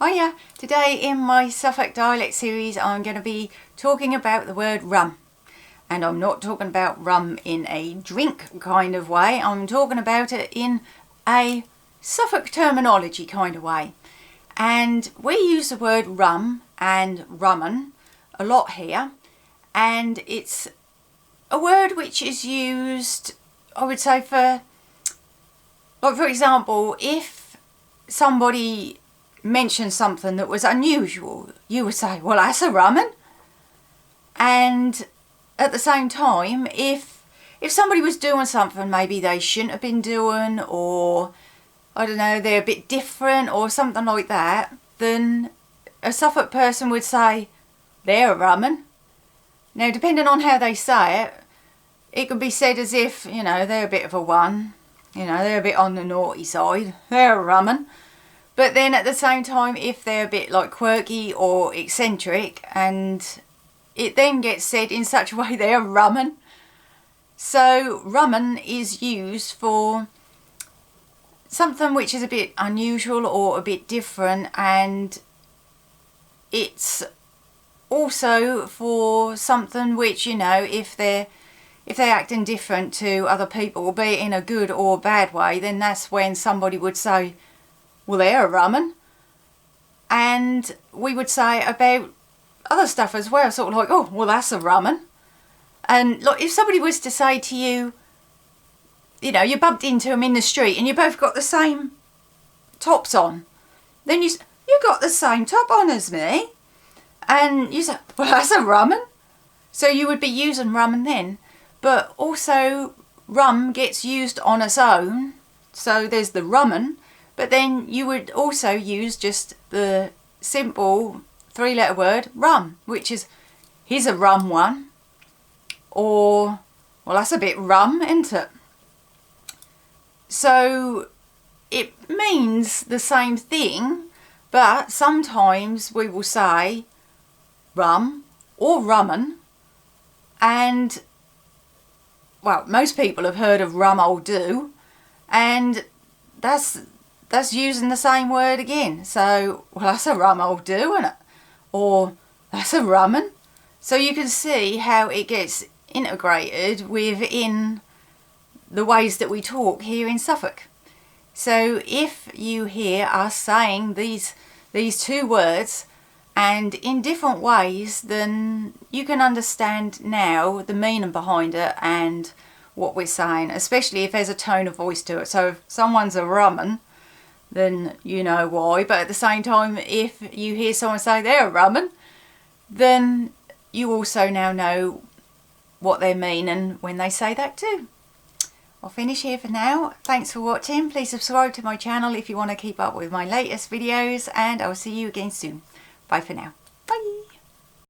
Hiya! Today in my Suffolk dialect series I'm going to be talking about the word rum. And I'm not talking about rum in a drink kind of way, I'm talking about it in a Suffolk terminology kind of way. And we use the word rum and rummun a lot here, and it's a word which is used, I would say, for, like, for example, if somebody mentioned something that was unusual, you would say, well, that's a rummun. And at the same time, if somebody was doing something maybe they shouldn't have been doing, or I don't know, they're a bit different or something like that, then a Suffolk person would say they're a rummun. Now, depending on how they say it, it could be said as if, you know, they're a bit of a one, you know, they're a bit on the naughty side, they're a rummun. But then at the same time, if they're a bit like quirky or eccentric, and it then gets said in such a way, they're a rummun. So rummun is used for something which is a bit unusual or a bit different, and it's also for something which, you know, if they're acting different to other people, be it in a good or bad way, then that's when somebody would say, well, they're a rummun. And we would say about other stuff as well, sort of like, oh, well, that's a rummun. And like, if somebody was to say to you, you know, you bumped into them in the street and you both got the same tops on, then you got the same top on as me. And you say, well, that's a rummun. So you would be using rummun then. But also, rum gets used on its own. So there's the rummun. But then you would also use just the simple three-letter word rum, which is, here's a rum one. Or, well, that's a bit rum, isn't it? So it means the same thing, but sometimes we will say rum or rummun, and, well, most people have heard of rum old do, and that's using the same word again. So, well, that's a rum old do, isn't it? Or that's a rummun. So you can see how it gets integrated within the ways that we talk here in Suffolk. So if you hear us saying these two words and in different ways, then you can understand now the meaning behind it and what we're saying, especially if there's a tone of voice to it. So if someone's a rummun, then you know why. But at the same time, if you hear someone say they're a rummun, then you also now know what they mean and when they say that too. I'll finish here for now. Thanks for watching. Please subscribe to my channel if you want to keep up with my latest videos, and I'll see you again soon. Bye for now. Bye.